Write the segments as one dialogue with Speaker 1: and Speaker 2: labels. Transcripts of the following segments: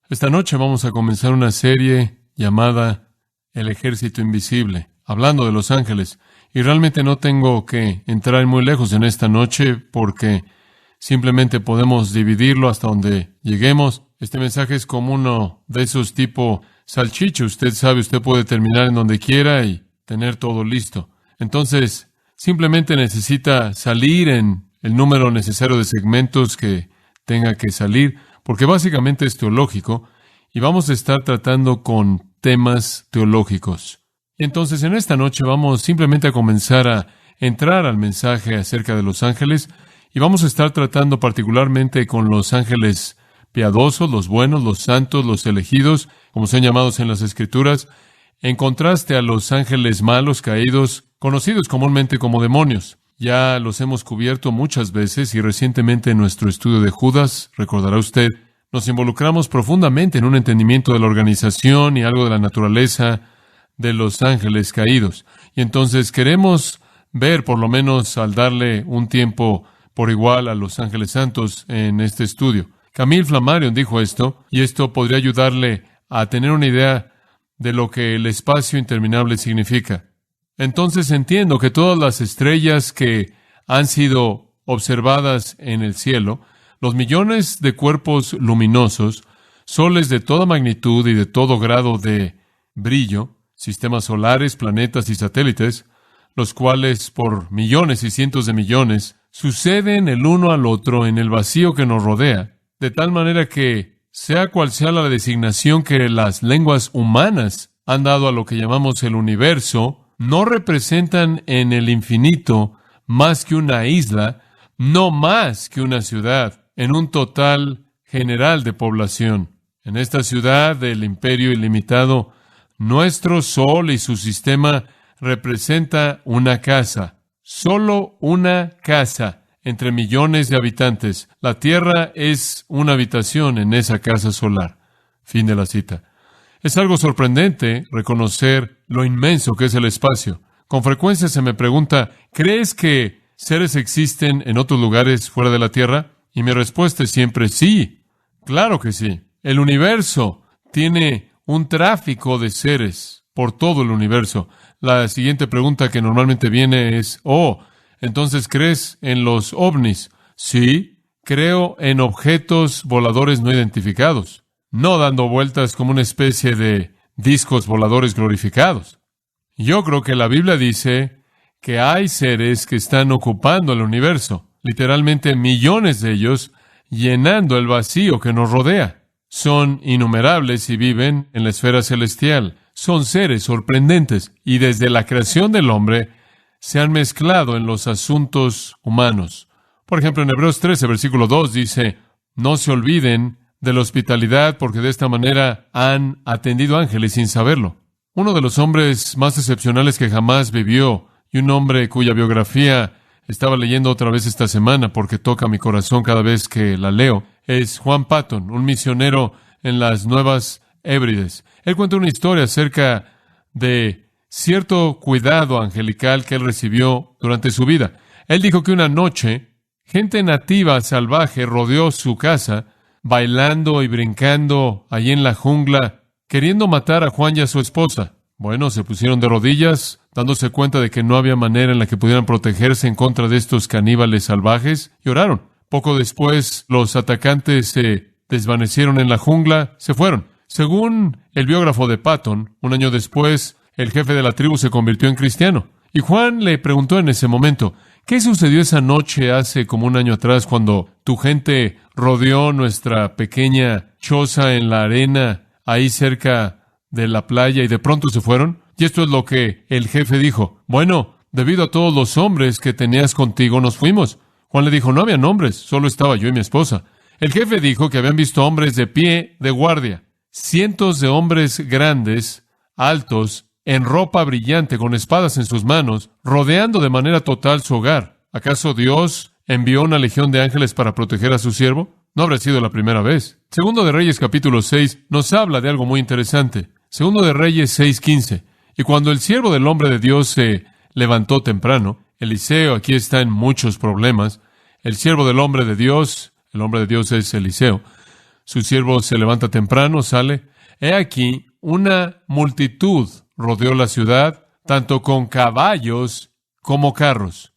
Speaker 1: Esta noche vamos a comenzar una serie llamada El Ejército Invisible, hablando de los ángeles. Y realmente no tengo que entrar muy lejos en esta noche porque simplemente podemos dividirlo hasta donde lleguemos. Este mensaje es como uno de esos tipo salchicha. Usted sabe, usted puede terminar en donde quiera y tener todo listo. Entonces, simplemente necesita salir en el número necesario de segmentos que tenga que salir, porque básicamente es teológico y vamos a estar tratando con temas teológicos. Y entonces en esta noche vamos simplemente a comenzar a entrar al mensaje acerca de los ángeles y vamos a estar tratando particularmente con los ángeles piadosos, los buenos, los santos, los elegidos, como son llamados en las Escrituras, en contraste a los ángeles malos, caídos, conocidos comúnmente como demonios. Ya los hemos cubierto muchas veces y recientemente en nuestro estudio de Judas, recordará usted, nos involucramos profundamente en un entendimiento de la organización y algo de la naturaleza de los ángeles caídos. Y entonces queremos ver, por lo menos al darle un tiempo por igual a los ángeles santos en este estudio. Camille Flammarion dijo esto, y esto podría ayudarle a tener una idea de lo que el espacio interminable significa. Entonces entiendo que todas las estrellas que han sido observadas en el cielo, los millones de cuerpos luminosos, soles de toda magnitud y de todo grado de brillo, sistemas solares, planetas y satélites, los cuales por millones y cientos de millones suceden el uno al otro en el vacío que nos rodea, de tal manera que, sea cual sea la designación que las lenguas humanas han dado a lo que llamamos el universo, no representan en el infinito más que una isla, no más que una ciudad, en un total general de población. En esta ciudad del imperio ilimitado, nuestro Sol y su sistema representa una casa, solo una casa, entre millones de habitantes. La Tierra es una habitación en esa casa solar. Fin de la cita. Es algo sorprendente reconocer lo inmenso que es el espacio. Con frecuencia se me pregunta, ¿crees que seres existen en otros lugares fuera de la Tierra? Y mi respuesta es siempre sí. Claro que sí. El universo tiene un tráfico de seres por todo el universo. La siguiente pregunta que normalmente viene es, ¿entonces crees en los ovnis? Sí, creo en objetos voladores no identificados. No dando vueltas como una especie de discos voladores glorificados. Yo creo que la Biblia dice que hay seres que están ocupando el universo, literalmente millones de ellos, llenando el vacío que nos rodea. Son innumerables y viven en la esfera celestial. Son seres sorprendentes y desde la creación del hombre se han mezclado en los asuntos humanos. Por ejemplo, en Hebreos 13, versículo 2 dice, no se olviden de la hospitalidad, porque de esta manera han atendido ángeles sin saberlo. Uno de los hombres más excepcionales que jamás vivió, y un hombre cuya biografía estaba leyendo otra vez esta semana, porque toca mi corazón cada vez que la leo, es Juan Patton, un misionero en las Nuevas Hébrides. Él cuenta una historia acerca de cierto cuidado angelical que él recibió durante su vida. Él dijo que una noche, gente nativa salvaje rodeó su casa, bailando y brincando allí en la jungla, queriendo matar a Juan y a su esposa. Bueno, se pusieron de rodillas, dándose cuenta de que no había manera en la que pudieran protegerse en contra de estos caníbales salvajes, y oraron. Poco después, los atacantes se desvanecieron en la jungla, se fueron. Según el biógrafo de Patton, un año después, el jefe de la tribu se convirtió en cristiano. Y Juan le preguntó en ese momento, ¿qué sucedió esa noche hace como un año atrás cuando tu gente rodeó nuestra pequeña choza en la arena ahí cerca de la playa y de pronto se fueron? Y esto es lo que el jefe dijo. Bueno, debido a todos los hombres que tenías contigo, nos fuimos. Juan le dijo, no había hombres, solo estaba yo y mi esposa. El jefe dijo que habían visto hombres de pie de guardia. Cientos de hombres grandes, altos, en ropa brillante, con espadas en sus manos, rodeando de manera total su hogar. ¿Acaso Dios envió una legión de ángeles para proteger a su siervo? No habrá sido la primera vez. Segundo de Reyes, capítulo 6, nos habla de algo muy interesante. Segundo de Reyes 6:15. Y cuando el siervo del hombre de Dios se levantó temprano, Eliseo aquí está en muchos problemas. El siervo del hombre de Dios, el hombre de Dios es Eliseo, Su siervo se levanta temprano, sale. He aquí, una multitud rodeó la ciudad, tanto con caballos como carros.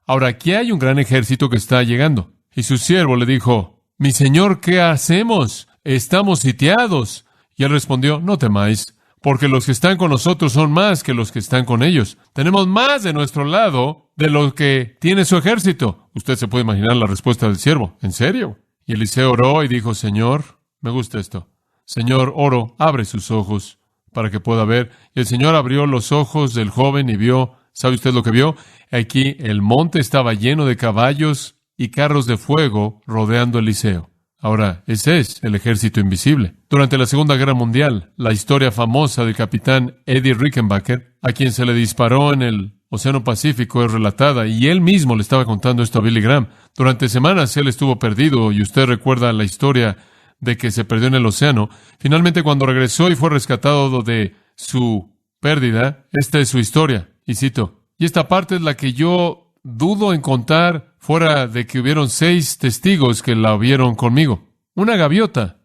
Speaker 1: Ahora, aquí hay un gran ejército que está llegando. Y su siervo le dijo, mi señor, ¿qué hacemos? Estamos sitiados. Y él respondió, no temáis, porque los que están con nosotros son más que los que están con ellos. Tenemos más de nuestro lado de lo que tiene su ejército. Usted se puede imaginar la respuesta del siervo. ¿En serio? Y Eliseo oró y dijo, Señor, me gusta esto. Señor, oro, abre sus ojos para que pueda ver. Y el Señor abrió los ojos del joven y vio, ¿sabe usted lo que vio? Aquí el monte estaba lleno de caballos y carros de fuego rodeando a Eliseo. Ahora, ese es el ejército invisible. Durante la Segunda Guerra Mundial, la historia famosa del capitán Eddie Rickenbacker, a quien se le disparó en el Océano Pacífico, es relatada, y él mismo le estaba contando esto a Billy Graham. Durante semanas él estuvo perdido, y usted recuerda la historia de que se perdió en el océano. Finalmente, cuando regresó y fue rescatado de su pérdida, esta es su historia, y cito, y esta parte es la que yo dudo en contar, fuera de que hubieron 6 testigos que la vieron conmigo. Una gaviota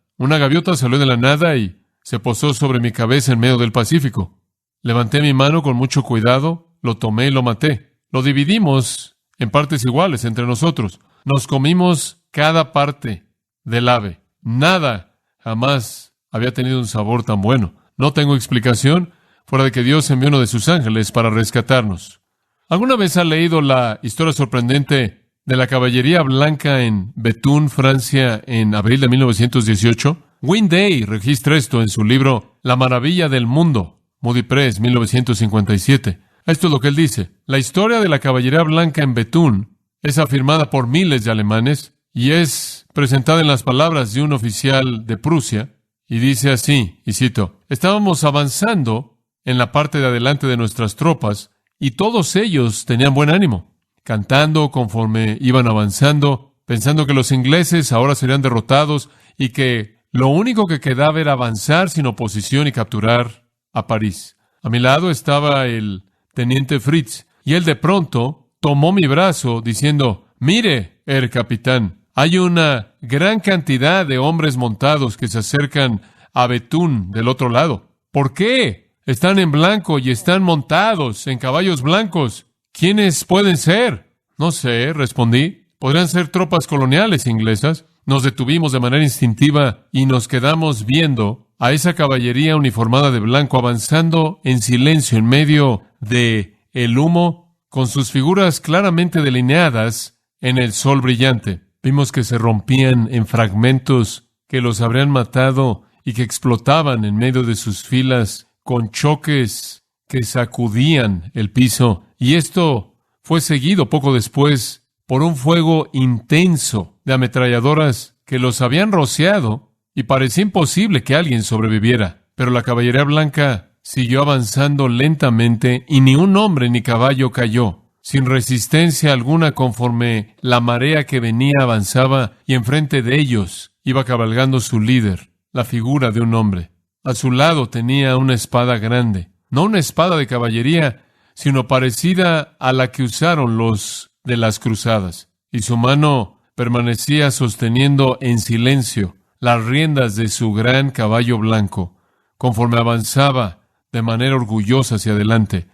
Speaker 1: salió de la nada y se posó sobre mi cabeza en medio del Pacífico. Levanté mi mano con mucho cuidado, lo tomé y lo maté. Lo dividimos en partes iguales entre nosotros. Nos comimos cada parte del ave. Nada jamás había tenido un sabor tan bueno. No tengo explicación, fuera de que Dios envió uno de sus ángeles para rescatarnos. ¿Alguna vez ha leído la historia sorprendente de la caballería blanca en Bethune, Francia, en abril de 1918? Wayne Day registra esto en su libro La maravilla del mundo, Moody Press, 1957. Esto es lo que él dice. La historia de la caballería blanca en Bethune es afirmada por miles de alemanes y es presentada en las palabras de un oficial de Prusia, y dice así, y cito, estábamos avanzando en la parte de adelante de nuestras tropas, y todos ellos tenían buen ánimo, cantando conforme iban avanzando, pensando que los ingleses ahora serían derrotados y que lo único que quedaba era avanzar sin oposición y capturar a París. A mi lado estaba el teniente Fritz, y él de pronto tomó mi brazo diciendo, mire, capitán, hay una gran cantidad de hombres montados que se acercan a Bethune del otro lado. ¿Por qué? Están en blanco y están montados en caballos blancos. ¿Quiénes pueden ser? No sé, respondí. Podrían ser tropas coloniales inglesas. Nos detuvimos de manera instintiva y nos quedamos viendo a esa caballería uniformada de blanco avanzando en silencio en medio de el humo, con sus figuras claramente delineadas en el sol brillante. Vimos que se rompían en fragmentos que los habrían matado y que explotaban en medio de sus filas con choques que sacudían el piso. Y esto fue seguido poco después por un fuego intenso de ametralladoras que los habían rociado y parecía imposible que alguien sobreviviera. Pero la caballería blanca siguió avanzando lentamente y ni un hombre ni caballo cayó, sin resistencia alguna conforme la marea que venía avanzaba y enfrente de ellos iba cabalgando su líder, la figura de un hombre. A su lado tenía una espada grande, no una espada de caballería, sino parecida a la que usaron los de las cruzadas, y su mano permanecía sosteniendo en silencio las riendas de su gran caballo blanco, conforme avanzaba de manera orgullosa hacia adelante.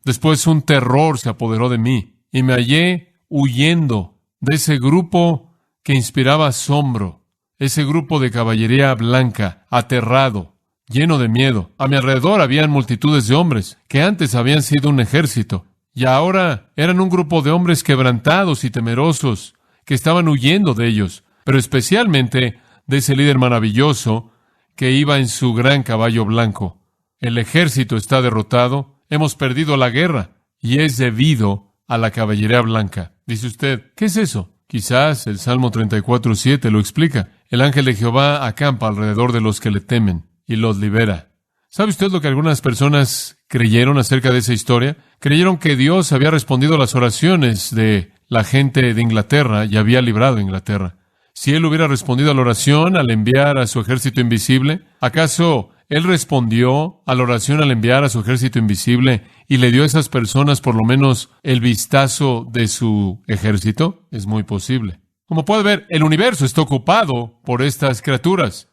Speaker 1: Después un terror se apoderó de mí, y me hallé huyendo de ese grupo que inspiraba asombro, ese grupo de caballería blanca, aterrado, lleno de miedo. A mi alrededor habían multitudes de hombres que antes habían sido un ejército, y ahora eran un grupo de hombres quebrantados y temerosos que estaban huyendo de ellos, pero especialmente de ese líder maravilloso que iba en su gran caballo blanco. El ejército está derrotado, hemos perdido la guerra, y es debido a la caballería blanca. Dice usted, ¿qué es eso? Quizás el Salmo 34:7 lo explica. El ángel de Jehová acampa alrededor de los que le temen y los libera. ¿Sabe usted lo que algunas personas creyeron acerca de esa historia? Creyeron que Dios había respondido a las oraciones de la gente de Inglaterra y había librado a Inglaterra. Si Él hubiera respondido a la oración al enviar a su ejército invisible, ¿acaso Él respondió a la oración al enviar a su ejército invisible y le dio a esas personas por lo menos el vistazo de su ejército? Es muy posible. Como puede ver, el universo está ocupado por estas criaturas.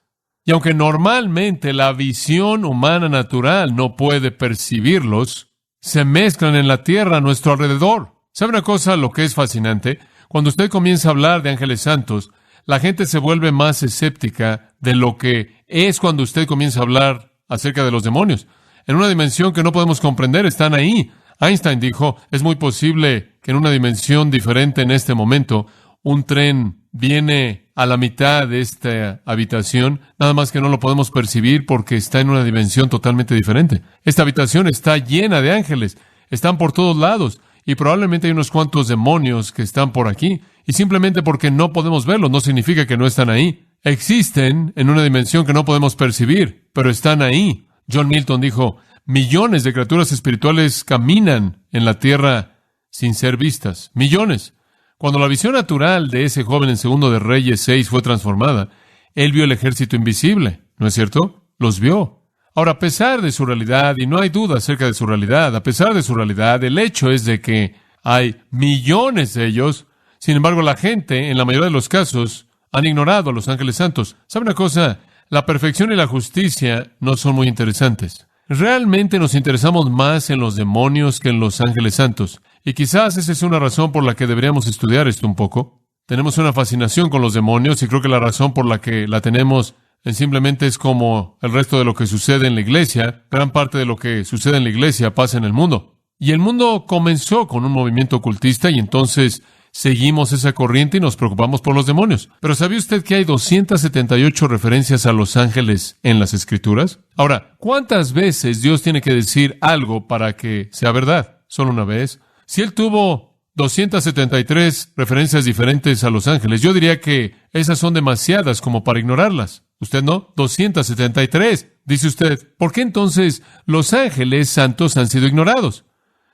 Speaker 1: Y aunque normalmente la visión humana natural no puede percibirlos, se mezclan en la tierra a nuestro alrededor. ¿Sabe una cosa? Lo que es fascinante, cuando usted comienza a hablar de ángeles santos, la gente se vuelve más escéptica de lo que es cuando usted comienza a hablar acerca de los demonios. En una dimensión que no podemos comprender, están ahí. Einstein dijo, es muy posible que en una dimensión diferente en este momento, un tren viene a la mitad de esta habitación, nada más que no lo podemos percibir porque está en una dimensión totalmente diferente. Esta habitación está llena de ángeles, están por todos lados, y probablemente hay unos cuantos demonios que están por aquí, y simplemente porque no podemos verlos no significa que no están ahí. Existen en una dimensión que no podemos percibir, pero están ahí. John Milton dijo, millones de criaturas espirituales caminan en la tierra sin ser vistas. Millones. Cuando la visión natural de ese joven en Segundo de Reyes 6 fue transformada, él vio el ejército invisible, ¿no es cierto? Los vio. Ahora, a pesar de su realidad, y no hay duda acerca de su realidad, a pesar de su realidad, el hecho es de que hay millones de ellos. Sin embargo, la gente, en la mayoría de los casos, han ignorado a los ángeles santos. ¿Sabe una cosa? La perfección y la justicia no son muy interesantes. Realmente nos interesamos más en los demonios que en los ángeles santos. Y quizás esa es una razón por la que deberíamos estudiar esto un poco. Tenemos una fascinación con los demonios y creo que la razón por la que la tenemos simplemente es como el resto de lo que sucede en la iglesia. Gran parte de lo que sucede en la iglesia pasa en el mundo. Y el mundo comenzó con un movimiento ocultista y entonces seguimos esa corriente y nos preocupamos por los demonios. Pero ¿sabía usted que hay 278 referencias a los ángeles en las Escrituras? Ahora, ¿cuántas veces Dios tiene que decir algo para que sea verdad? ¿Solo una vez? Si Él tuvo 273 referencias diferentes a los ángeles, yo diría que esas son demasiadas como para ignorarlas. ¿Usted no? 273. Dice usted, ¿por qué entonces los ángeles santos han sido ignorados?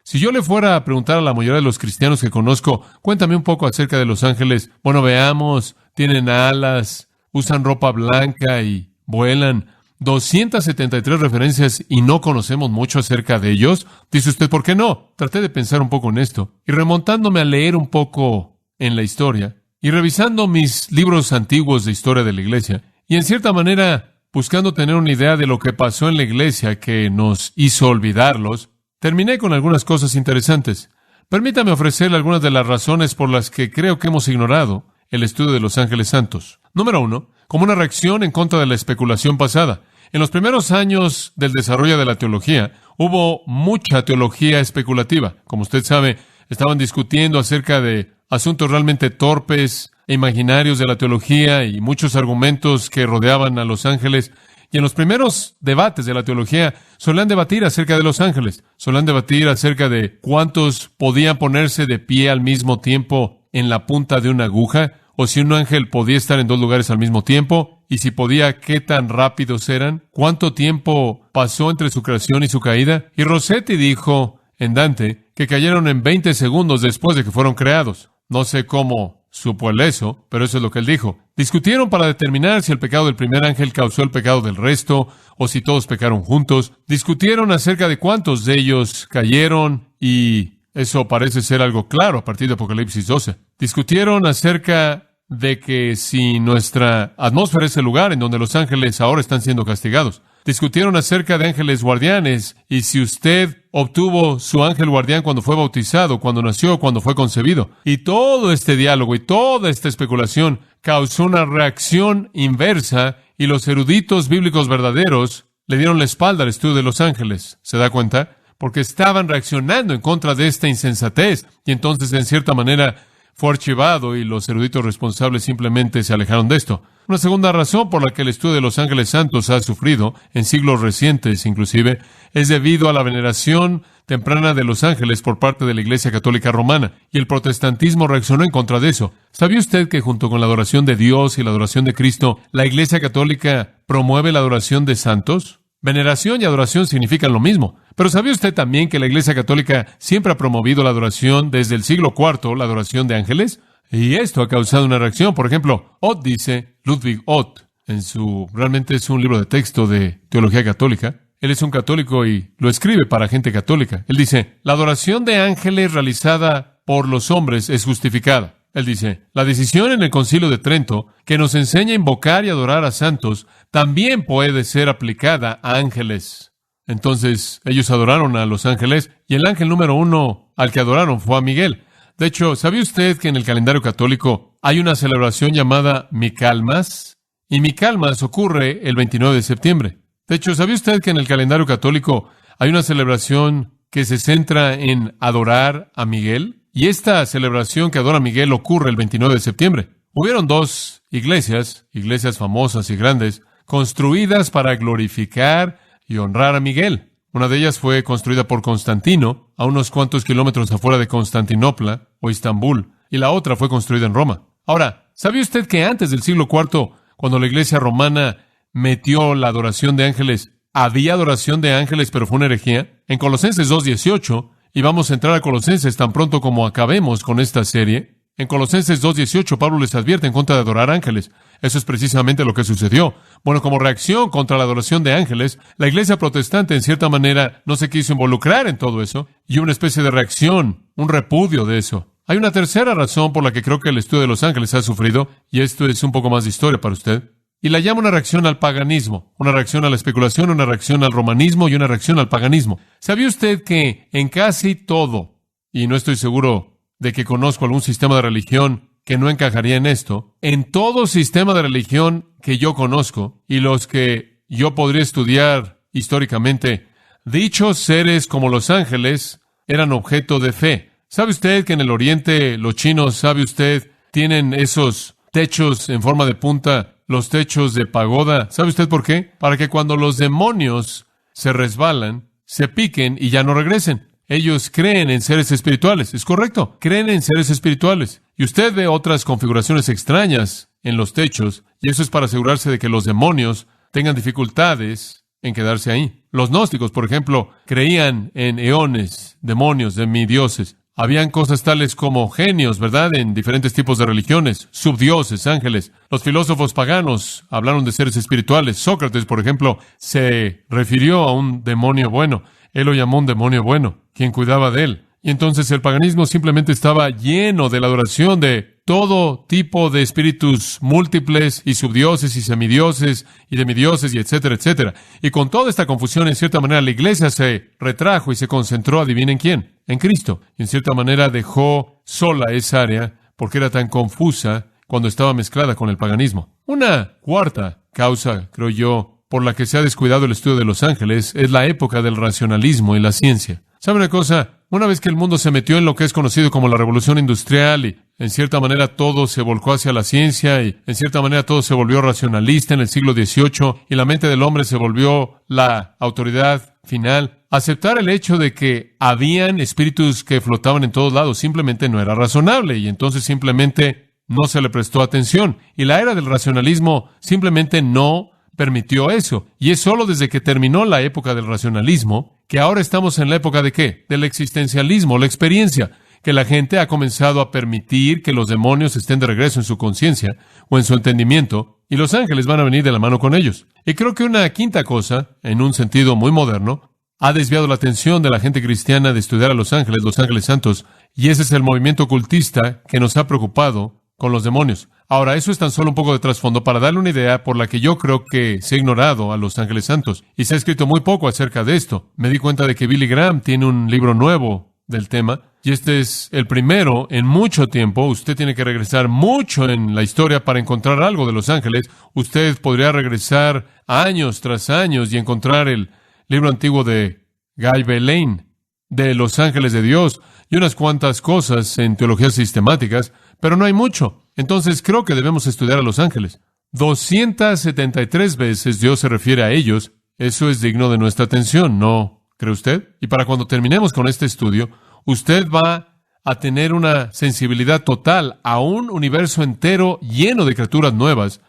Speaker 1: Si yo le fuera a preguntar a la mayoría de los cristianos que conozco, cuéntame un poco acerca de los ángeles. Bueno, veamos, tienen alas, usan ropa blanca y vuelan. 273 referencias y no conocemos mucho acerca de ellos. Dice usted, ¿por qué no? Traté de pensar un poco en esto. Y remontándome a leer un poco en la historia y revisando mis libros antiguos de historia de la iglesia, y en cierta manera buscando tener una idea de lo que pasó en la iglesia que nos hizo olvidarlos, terminé con algunas cosas interesantes. Permítame ofrecerle algunas de las razones por las que creo que hemos ignorado el estudio de los ángeles santos. Número 1, como una reacción en contra de la especulación pasada. En los primeros años del desarrollo de la teología, hubo mucha teología especulativa. Como usted sabe, estaban discutiendo acerca de asuntos realmente torpes e imaginarios de la teología y muchos argumentos que rodeaban a los ángeles. Y en los primeros debates de la teología, solían debatir acerca de los ángeles. Solían debatir acerca de cuántos podían ponerse de pie al mismo tiempo en la punta de una aguja, o si un ángel podía estar en dos lugares al mismo tiempo, y si podía, qué tan rápidos eran, cuánto tiempo pasó entre su creación y su caída. Y Rossetti dijo en Dante que cayeron en 20 segundos después de que fueron creados. No sé cómo supo él eso, pero eso es lo que él dijo. Discutieron para determinar si el pecado del primer ángel causó el pecado del resto, o si todos pecaron juntos. Discutieron acerca de cuántos de ellos cayeron, y eso parece ser algo claro a partir de Apocalipsis 12. Discutieron acerca de que si nuestra atmósfera es el lugar en donde los ángeles ahora están siendo castigados. Discutieron acerca de ángeles guardianes y si usted obtuvo su ángel guardián cuando fue bautizado, cuando nació, cuando fue concebido. Y todo este diálogo y toda esta especulación causó una reacción inversa y los eruditos bíblicos verdaderos le dieron la espalda al estudio de los ángeles. ¿Se da cuenta? Porque estaban reaccionando en contra de esta insensatez y entonces en cierta manera fue archivado y los eruditos responsables simplemente se alejaron de esto. Una segunda razón por la que el estudio de los ángeles santos ha sufrido, en siglos recientes inclusive, es debido a la veneración temprana de los ángeles por parte de la Iglesia Católica Romana, y el protestantismo reaccionó en contra de eso. ¿Sabía usted que junto con la adoración de Dios y la adoración de Cristo, la Iglesia Católica promueve la adoración de santos? Veneración y adoración significan lo mismo. Pero ¿sabía usted también que la Iglesia Católica siempre ha promovido la adoración desde el siglo IV, la adoración de ángeles? Y esto ha causado una reacción. Por ejemplo, Ott dice, Ludwig Ott, realmente es un libro de texto de teología católica. Él es un católico y lo escribe para gente católica. Él dice, la adoración de ángeles realizada por los hombres es justificada. Él dice, la decisión en el Concilio de Trento, que nos enseña a invocar y adorar a santos, también puede ser aplicada a ángeles. Entonces, ellos adoraron a los ángeles, y el ángel número 1 al que adoraron fue a Miguel. De hecho, ¿sabía usted que en el calendario católico hay una celebración llamada Micaelmas? Y Micaelmas ocurre el 29 de septiembre. De hecho, ¿sabía usted que en el calendario católico hay una celebración que se centra en adorar a Miguel? Y esta celebración que adora a Miguel ocurre el 29 de septiembre. Hubieron dos iglesias famosas y grandes, construidas para glorificar y honrar a Miguel. Una de ellas fue construida por Constantino, a unos cuantos kilómetros afuera de Constantinopla o Estambul, y la otra fue construida en Roma. Ahora, ¿sabía usted que antes del siglo IV, cuando la iglesia romana metió la adoración de ángeles, había adoración de ángeles, pero fue una herejía? En Colosenses 2:18, y vamos a entrar a Colosenses tan pronto como acabemos con esta serie. En Colosenses 2:18, Pablo les advierte en contra de adorar ángeles. Eso es precisamente lo que sucedió. Bueno, como reacción contra la adoración de ángeles, la iglesia protestante, en cierta manera, no se quiso involucrar en todo eso, y una especie de reacción, un repudio de eso. Hay una tercera razón por la que creo que el estudio de los ángeles ha sufrido, y esto es un poco más de historia para usted. Y la llamo una reacción al paganismo, una reacción a la especulación, una reacción al romanismo y una reacción al paganismo. ¿Sabía usted que en casi todo, y no estoy seguro de que conozco algún sistema de religión que no encajaría en esto, en todo sistema de religión que yo conozco y los que yo podría estudiar históricamente, dichos seres como los ángeles eran objeto de fe? ¿Sabe usted que en el Oriente, los chinos, sabe usted, tienen esos techos en forma de punta, los techos de pagoda? ¿Sabe usted por qué? Para que cuando los demonios se resbalan, se piquen y ya no regresen. Ellos creen en seres espirituales. ¿Es correcto? Creen en seres espirituales. Y usted ve otras configuraciones extrañas en los techos, y eso es para asegurarse de que los demonios tengan dificultades en quedarse ahí. Los gnósticos, por ejemplo, creían en eones, demonios, semidioses. Habían cosas tales como genios, ¿verdad?, en diferentes tipos de religiones, subdioses, ángeles. Los filósofos paganos hablaron de seres espirituales. Sócrates, por ejemplo, se refirió a un demonio bueno. Él lo llamó un demonio bueno, quien cuidaba de él. Y entonces el paganismo simplemente estaba lleno de la adoración de todo tipo de espíritus múltiples y subdioses y semidioses y demidioses y etcétera, etcétera. Y con toda esta confusión, en cierta manera, la iglesia se retrajo y se concentró, ¿adivinen quién? En Cristo. Y en cierta manera dejó sola esa área porque era tan confusa cuando estaba mezclada con el paganismo. Una cuarta causa, creo yo, por la que se ha descuidado el estudio de los ángeles es la época del racionalismo y la ciencia. ¿Sabe una cosa? Una vez que el mundo se metió en lo que es conocido como la revolución industrial y en cierta manera todo se volcó hacia la ciencia y en cierta manera todo se volvió racionalista en el siglo XVIII y la mente del hombre se volvió la autoridad final, aceptar el hecho de que habían espíritus que flotaban en todos lados simplemente no era razonable y entonces simplemente no se le prestó atención. Y la era del racionalismo simplemente no permitió eso. Y es solo desde que terminó la época del racionalismo que ahora estamos en la época ¿de qué? Del existencialismo, la experiencia, que la gente ha comenzado a permitir que los demonios estén de regreso en su conciencia o en su entendimiento, y los ángeles van a venir de la mano con ellos. Y creo que una quinta cosa, en un sentido muy moderno, ha desviado la atención de la gente cristiana de estudiar a los ángeles santos, y ese es el movimiento ocultista que nos ha preocupado con los demonios. Ahora, eso es tan solo un poco de trasfondo para darle una idea por la que yo creo que se ha ignorado a los ángeles santos. Y se ha escrito muy poco acerca de esto. Me di cuenta de que Billy Graham tiene un libro nuevo del tema, y este es el primero en mucho tiempo. Usted tiene que regresar mucho en la historia para encontrar algo de los ángeles. Usted podría regresar años tras años y encontrar el libro antiguo de Guy Belain, de los ángeles de Dios, y unas cuantas cosas en teologías sistemáticas, pero no hay mucho. Entonces creo que debemos estudiar a los ángeles. 273 veces Dios se refiere a ellos. Eso es digno de nuestra atención, ¿no cree usted? Y para cuando terminemos con este estudio, usted va a tener una sensibilidad total a un universo entero lleno de criaturas nuevas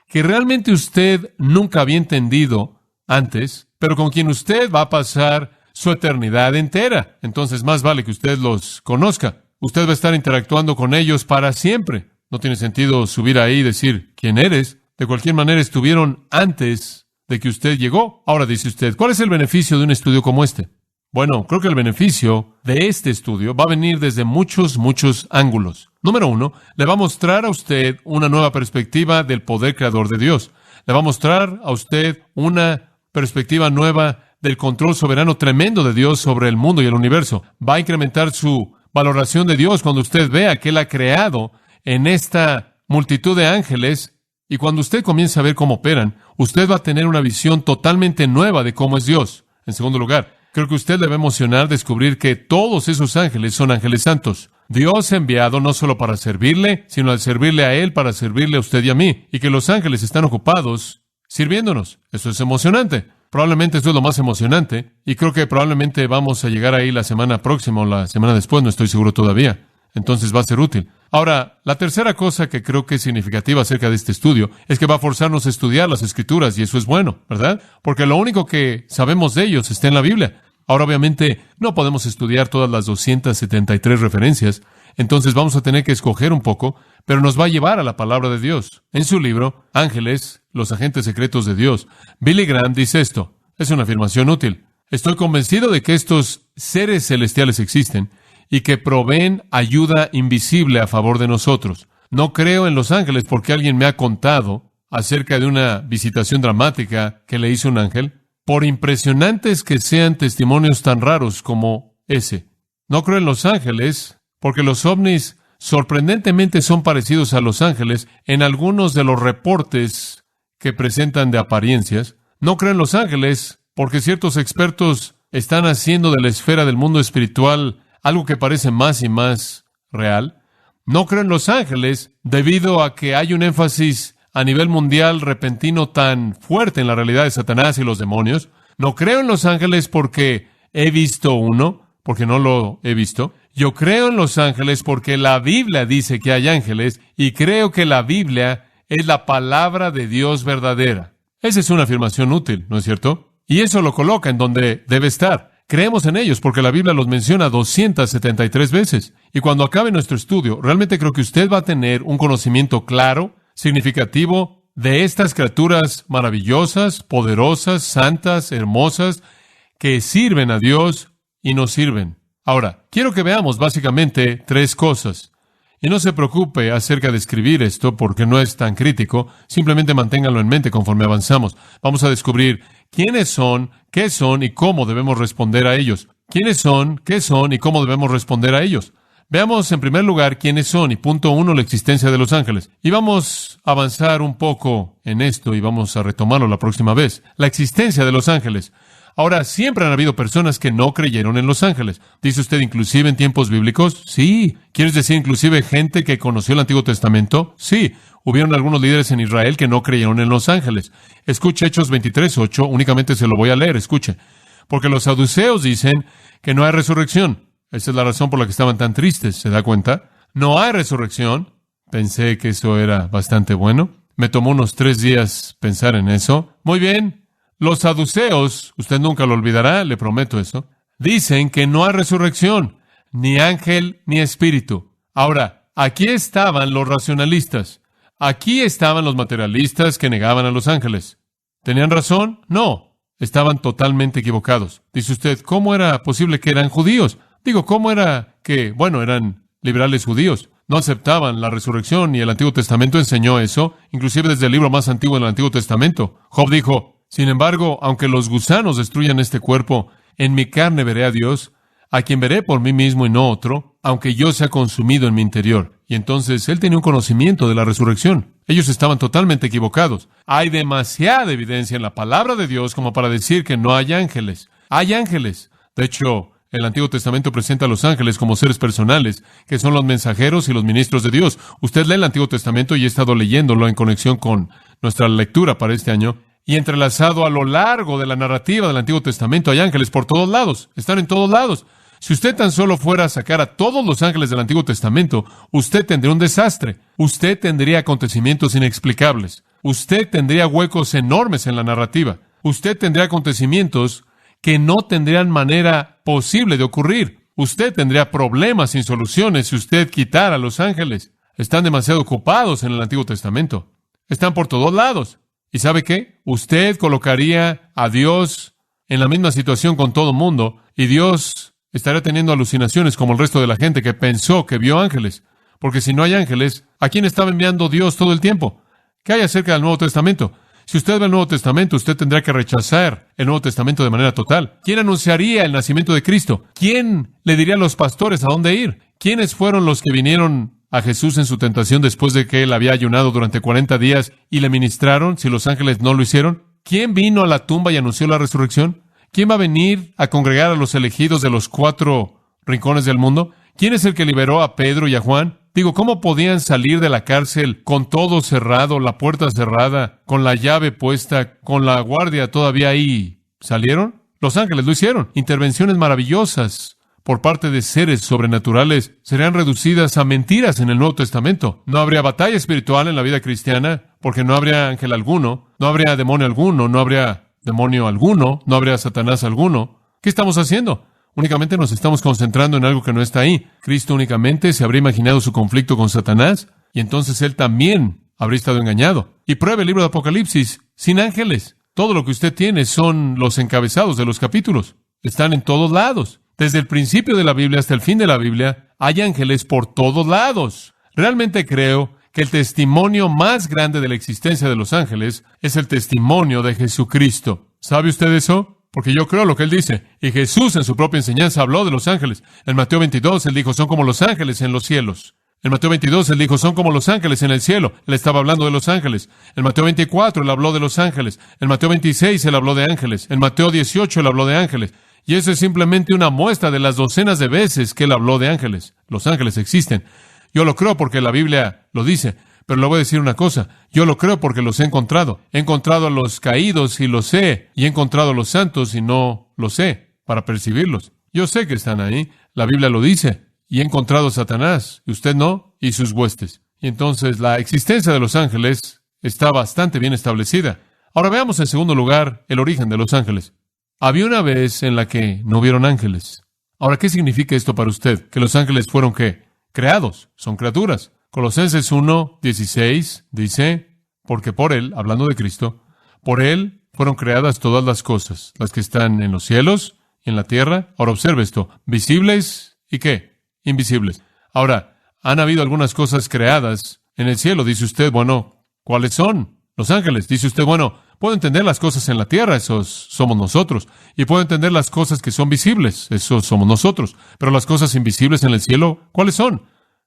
Speaker 1: que realmente usted nunca había entendido antes, pero con quien usted va a pasar su eternidad entera. Entonces más vale que usted los conozca. Usted va a estar interactuando con ellos para siempre. No tiene sentido subir ahí y decir quién eres. De cualquier manera estuvieron antes de que usted llegó. Ahora dice usted, ¿cuál es el beneficio de un estudio como este? Bueno, creo que el beneficio de este estudio va a venir desde muchos ángulos. Número uno, le va a mostrar a usted una nueva perspectiva del poder creador de Dios. Le va a mostrar a usted una perspectiva nueva del control soberano tremendo de Dios sobre el mundo y el universo. Va a incrementar su valoración de Dios cuando usted vea que Él ha creado en esta multitud de ángeles, y cuando usted comience a ver cómo operan, usted va a tener una visión totalmente nueva de cómo es Dios. En segundo lugar, creo que usted le va a emocionar descubrir que todos esos ángeles son ángeles santos. Dios ha enviado no solo para servirle, sino al servirle a Él para servirle a usted y a mí, y que los ángeles están ocupados sirviéndonos. Eso es emocionante. Probablemente esto es lo más emocionante, y creo que probablemente vamos a llegar ahí la semana próxima o la semana después, no estoy seguro todavía. Entonces va a ser útil. Ahora, la tercera cosa que creo que es significativa acerca de este estudio es que va a forzarnos a estudiar las Escrituras, y eso es bueno, ¿verdad? Porque lo único que sabemos de ellos está en la Biblia. Ahora, obviamente, no podemos estudiar todas las 273 referencias, entonces vamos a tener que escoger un poco, pero nos va a llevar a la palabra de Dios. En su libro, Ángeles, los agentes secretos de Dios, Billy Graham dice esto. Es una afirmación útil. Estoy convencido de que estos seres celestiales existen y que proveen ayuda invisible a favor de nosotros. No creo en los ángeles porque alguien me ha contado acerca de una visitación dramática que le hizo un ángel, por impresionantes que sean testimonios tan raros como ese. No creo en los ángeles porque los ovnis sorprendentemente son parecidos a los ángeles en algunos de los reportes que presentan de apariencias. No creo en los ángeles porque ciertos expertos están haciendo de la esfera del mundo espiritual algo que parece más y más real. No creo en los ángeles debido a que hay un énfasis a nivel mundial repentino tan fuerte en la realidad de Satanás y los demonios. No creo en los ángeles porque he visto uno, porque no lo he visto. Yo creo en los ángeles porque la Biblia dice que hay ángeles, y creo que la Biblia es la palabra de Dios verdadera. Esa es una afirmación útil, ¿no es cierto? Y eso lo coloca en donde debe estar. Creemos en ellos porque la Biblia los menciona 273 veces. Y cuando acabe nuestro estudio, realmente creo que usted va a tener un conocimiento claro, significativo, de estas criaturas maravillosas, poderosas, santas, hermosas, que sirven a Dios y nos sirven. Ahora, quiero que veamos básicamente tres cosas. Y no se preocupe acerca de escribir esto porque no es tan crítico. Simplemente manténganlo en mente conforme avanzamos. Vamos a descubrir quiénes son, qué son y cómo debemos responder a ellos. ¿Quiénes son, qué son y cómo debemos responder a ellos? Veamos en primer lugar quiénes son y punto uno, la existencia de los ángeles. Y vamos a avanzar un poco en esto y vamos a retomarlo la próxima vez. La existencia de los ángeles. Ahora, siempre han habido personas que no creyeron en los ángeles. ¿Dice usted inclusive en tiempos bíblicos? Sí. ¿Quieres decir inclusive gente que conoció el Antiguo Testamento? Sí. Hubieron algunos líderes en Israel que no creyeron en los ángeles. Escuche Hechos 23:8, únicamente se lo voy a leer, escuche. Porque los saduceos dicen que no hay resurrección. Esa es la razón por la que estaban tan tristes, ¿se da cuenta? No hay resurrección. Pensé que eso era bastante bueno. Me tomó unos 3 días pensar en eso. Muy bien. Los saduceos, usted nunca lo olvidará, le prometo eso, dicen que no hay resurrección, ni ángel ni espíritu. Ahora, aquí estaban los racionalistas. Aquí estaban los materialistas que negaban a los ángeles. ¿Tenían razón? No. Estaban totalmente equivocados. Dice usted, ¿cómo era posible que eran judíos? Digo, ¿cómo era que, eran liberales judíos? No aceptaban la resurrección y el Antiguo Testamento enseñó eso, inclusive desde el libro más antiguo del Antiguo Testamento. Job dijo, sin embargo, aunque los gusanos destruyan este cuerpo, en mi carne veré a Dios, a quien veré por mí mismo y no otro, aunque yo sea consumido en mi interior. Y entonces él tenía un conocimiento de la resurrección. Ellos estaban totalmente equivocados. Hay demasiada evidencia en la palabra de Dios como para decir que no hay ángeles. Hay ángeles. De hecho, el Antiguo Testamento presenta a los ángeles como seres personales, que son los mensajeros y los ministros de Dios. Usted lee el Antiguo Testamento y he estado leyéndolo en conexión con nuestra lectura para este año. Y entrelazado a lo largo de la narrativa del Antiguo Testamento hay ángeles por todos lados. Están en todos lados. Si usted tan solo fuera a sacar a todos los ángeles del Antiguo Testamento, usted tendría un desastre. Usted tendría acontecimientos inexplicables. Usted tendría huecos enormes en la narrativa. Usted tendría acontecimientos que no tendrían manera posible de ocurrir. Usted tendría problemas sin soluciones si usted quitara a los ángeles. Están demasiado ocupados en el Antiguo Testamento. Están por todos lados. ¿Y sabe qué? Usted colocaría a Dios en la misma situación con todo mundo, y Dios estaría teniendo alucinaciones como el resto de la gente que pensó que vio ángeles. Porque si no hay ángeles, ¿a quién estaba enviando Dios todo el tiempo? ¿Qué hay acerca del Nuevo Testamento? Si usted ve el Nuevo Testamento, usted tendrá que rechazar el Nuevo Testamento de manera total. ¿Quién anunciaría el nacimiento de Cristo? ¿Quién le diría a los pastores a dónde ir? ¿Quiénes fueron los que vinieron a Jesús en su tentación después de que él había ayunado durante 40 días y le ministraron si los ángeles no lo hicieron? ¿Quién vino a la tumba y anunció la resurrección? ¿Quién va a venir a congregar a los elegidos de los 4 rincones del mundo? ¿Quién es el que liberó a Pedro y a Juan? Digo, ¿cómo podían salir de la cárcel con todo cerrado, la puerta cerrada, con la llave puesta, con la guardia todavía ahí? ¿Salieron? Los ángeles lo hicieron. Intervenciones maravillosas por parte de seres sobrenaturales serían reducidas a mentiras en el Nuevo Testamento. No habría batalla espiritual en la vida cristiana, porque no habría ángel alguno, no habría demonio alguno, no habría demonio alguno, no habría Satanás alguno. ¿Qué estamos haciendo? Únicamente nos estamos concentrando en algo que no está ahí. Cristo únicamente se habría imaginado su conflicto con Satanás, y entonces él también habría estado engañado. Y pruebe el libro de Apocalipsis, sin ángeles. Todo lo que usted tiene son los encabezados de los capítulos. Están en todos lados. Desde el principio de la Biblia hasta el fin de la Biblia, hay ángeles por todos lados. Realmente creo que el testimonio más grande de la existencia de los ángeles es el testimonio de Jesucristo. ¿Sabe usted eso? Porque yo creo lo que él dice. Y Jesús en su propia enseñanza habló de los ángeles. En Mateo 22, él dijo, son como los ángeles en los cielos. En Mateo 22, él dijo, son como los ángeles en el cielo. Él estaba hablando de los ángeles. En Mateo 24, él habló de los ángeles. En Mateo 26, él habló de ángeles. En Mateo 18, él habló de ángeles. Y eso es simplemente una muestra de las docenas de veces que él habló de ángeles. Los ángeles existen. Yo lo creo porque la Biblia lo dice. Pero le voy a decir una cosa. Yo lo creo porque los he encontrado. He encontrado a los caídos y los sé. Y he encontrado a los santos y no los sé para percibirlos. Yo sé que están ahí. La Biblia lo dice. Y he encontrado a Satanás. Y usted no. Y sus huestes. Y entonces la existencia de los ángeles está bastante bien establecida. Ahora veamos en segundo lugar el origen de los ángeles. Había una vez en la que no hubieron ángeles. Ahora, ¿qué significa esto para usted? Que los ángeles fueron ¿qué? Creados. Son criaturas. Colosenses 1:16 dice, porque por Él, hablando de Cristo, por Él fueron creadas todas las cosas, las que están en los cielos y en la tierra. Ahora observe esto, visibles y ¿qué? Invisibles. Ahora, han habido algunas cosas creadas en el cielo. Dice usted, bueno, ¿cuáles son? Los ángeles. Dice usted, bueno, puedo entender las cosas en la tierra, esos somos nosotros. Y puedo entender las cosas que son visibles, esos somos nosotros. Pero las cosas invisibles en el cielo, ¿cuáles son?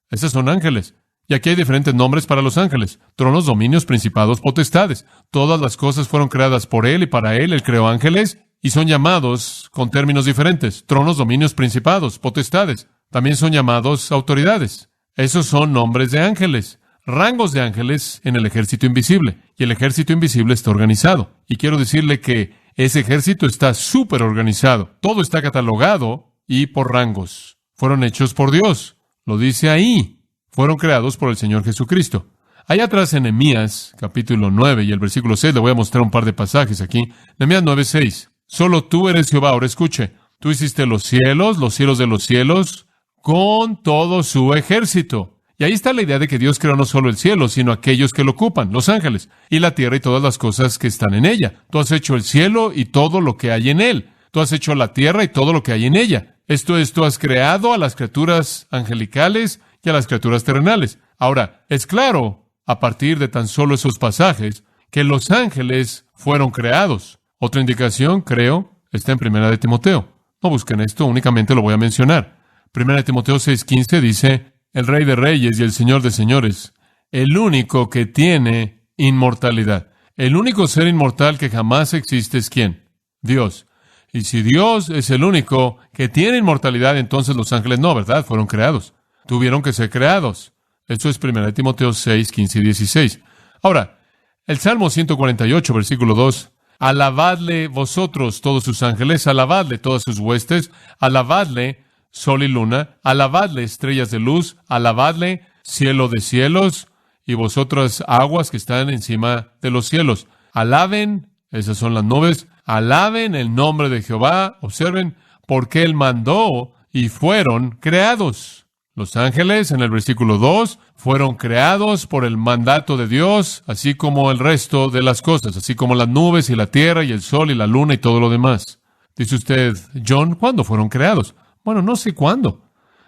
Speaker 1: Esas son ángeles. Y aquí hay diferentes nombres para los ángeles. Tronos, dominios, principados, potestades. Todas las cosas fueron creadas por Él y para Él. Él creó ángeles y son llamados con términos diferentes. Tronos, dominios, principados, potestades. También son llamados autoridades. Esos son nombres de ángeles. Rangos de ángeles en el ejército invisible. Y el ejército invisible está organizado. Y quiero decirle que ese ejército está súper organizado. Todo está catalogado y por rangos. Fueron hechos por Dios. Lo dice ahí. Fueron creados por el Señor Jesucristo. Allá atrás en Nehemías, capítulo 9 y el versículo 6, le voy a mostrar un par de pasajes aquí. Nehemías 9:6. Solo tú eres Jehová. Ahora escuche. Tú hiciste los cielos de los cielos, con todo su ejército. Y ahí está la idea de que Dios creó no solo el cielo, sino aquellos que lo ocupan, los ángeles, y la tierra y todas las cosas que están en ella. Tú has hecho el cielo y todo lo que hay en él. Tú has hecho la tierra y todo lo que hay en ella. Esto es, tú has creado a las criaturas angelicales y a las criaturas terrenales. Ahora, es claro, a partir de tan solo esos pasajes, que los ángeles fueron creados. Otra indicación, creo, está en 1 de Timoteo. No busquen esto, únicamente lo voy a mencionar. 1 de Timoteo 6:15 dice, el Rey de Reyes y el Señor de Señores, el único que tiene inmortalidad. El único ser inmortal que jamás existe es ¿quién? Dios. Y si Dios es el único que tiene inmortalidad, entonces los ángeles no, ¿verdad? Fueron creados. Tuvieron que ser creados. Eso es 1 de Timoteo 6:15 y 16. Ahora, el Salmo 148, versículo 2. Alabadle vosotros todos sus ángeles, alabadle todas sus huestes, alabadle sol y luna, alabadle estrellas de luz, alabadle cielo de cielos y vosotras aguas que están encima de los cielos. Alaben, esas son las nubes, alaben el nombre de Jehová, observen, porque Él mandó y fueron creados. Los ángeles, en el versículo 2, fueron creados por el mandato de Dios, así como el resto de las cosas, así como las nubes y la tierra y el sol y la luna y todo lo demás. Dice usted, John, ¿cuándo fueron creados? Bueno, no sé cuándo.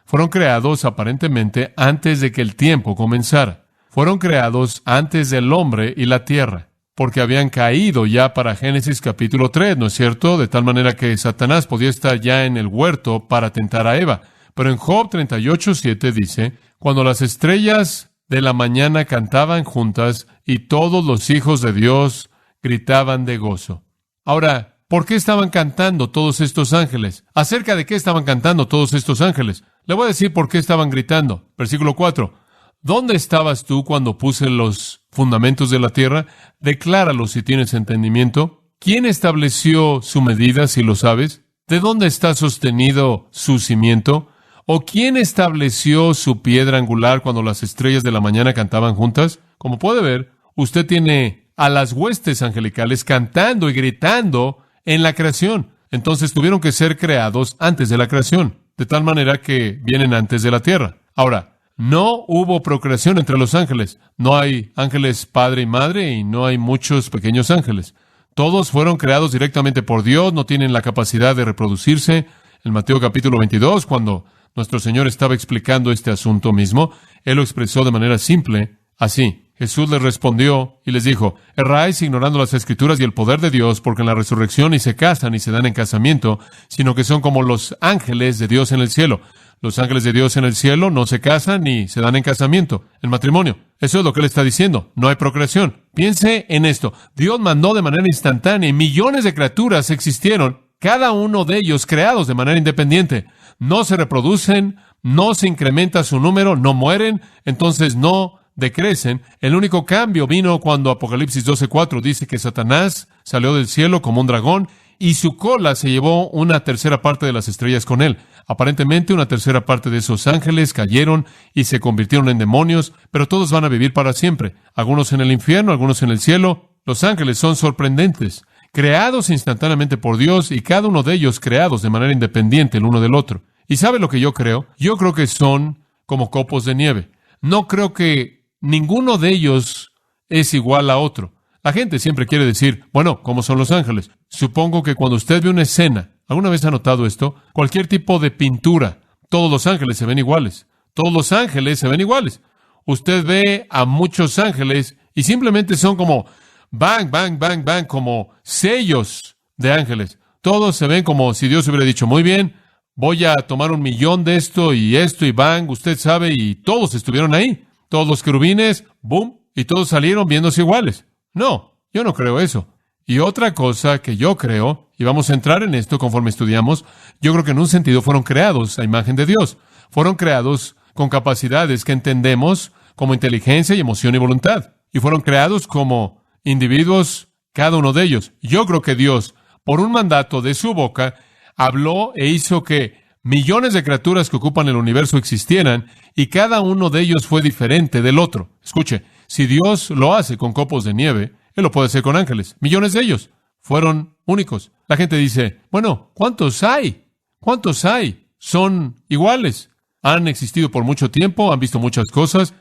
Speaker 1: Fueron creados aparentemente antes de que el tiempo comenzara. Fueron creados antes del hombre y la tierra, porque habían caído ya para Génesis capítulo 3, ¿no es cierto? De tal manera que Satanás podía estar ya en el huerto para tentar a Eva. Pero en Job 38:7 dice, cuando las estrellas de la mañana cantaban juntas y todos los hijos de Dios gritaban de gozo. Ahora, ¿por qué estaban cantando todos estos ángeles? ¿Acerca de qué estaban cantando todos estos ángeles? Le voy a decir por qué estaban gritando. Versículo 4. ¿Dónde estabas tú cuando puse los fundamentos de la tierra? Decláralo si tienes entendimiento. ¿Quién estableció su medida, si lo sabes? ¿De dónde está sostenido su cimiento? ¿O quién estableció su piedra angular cuando las estrellas de la mañana cantaban juntas? Como puede ver, usted tiene a las huestes angelicales cantando y gritando en la creación. Entonces tuvieron que ser creados antes de la creación, de tal manera que vienen antes de la tierra. Ahora, no hubo procreación entre los ángeles. No hay ángeles padre y madre y no hay muchos pequeños ángeles. Todos fueron creados directamente por Dios, no tienen la capacidad de reproducirse. En Mateo capítulo 22, cuando nuestro Señor estaba explicando este asunto mismo, Él lo expresó de manera simple, así. Jesús les respondió y les dijo, erráis ignorando las Escrituras y el poder de Dios, porque en la resurrección ni se casan ni se dan en casamiento, sino que son como los ángeles de Dios en el cielo. Los ángeles de Dios en el cielo no se casan ni se dan en casamiento, en matrimonio. Eso es lo que Él está diciendo. No hay procreación. Piense en esto. Dios mandó de manera instantánea y millones de criaturas existieron, cada uno de ellos creados de manera independiente. No se reproducen, no se incrementa su número, no mueren, entonces no decrecen. El único cambio vino cuando Apocalipsis 12:4 dice que Satanás salió del cielo como un dragón y su cola se llevó una tercera parte de las estrellas con él. Aparentemente una tercera parte de esos ángeles cayeron y se convirtieron en demonios, pero todos van a vivir para siempre. Algunos en el infierno, algunos en el cielo. Los ángeles son sorprendentes, creados instantáneamente por Dios y cada uno de ellos creados de manera independiente el uno del otro. ¿Y sabe lo que yo creo? Yo creo que son como copos de nieve. No creo que ninguno de ellos es igual a otro. La gente siempre quiere decir, bueno, ¿cómo son los ángeles? Supongo que cuando usted ve una escena, ¿alguna vez ha notado esto? Cualquier tipo de pintura, todos los ángeles se ven iguales. Todos los ángeles se ven iguales. Usted ve a muchos ángeles y simplemente son como bang, bang, bang, bang, como sellos de ángeles. Todos se ven como si Dios hubiera dicho, muy bien, voy a tomar 1,000,000 de esto y bang, usted sabe, y todos estuvieron ahí. Todos los querubines, boom, y todos salieron viéndose iguales. No, yo no creo eso. Y otra cosa que yo creo, y vamos a entrar en esto conforme estudiamos, yo creo que en un sentido fueron creados a imagen de Dios. Fueron creados con capacidades que entendemos como inteligencia y emoción y voluntad. Y fueron creados como individuos, cada uno de ellos. Yo creo que Dios, por un mandato de su boca, habló e hizo que millones de criaturas que ocupan el universo existieran y cada uno de ellos fue diferente del otro. Escuche, si Dios lo hace con copos de nieve, Él lo puede hacer con ángeles. Millones de ellos fueron únicos. La gente dice, bueno, ¿cuántos hay? ¿Cuántos hay? Son iguales. Han existido por mucho tiempo, han visto muchas cosas.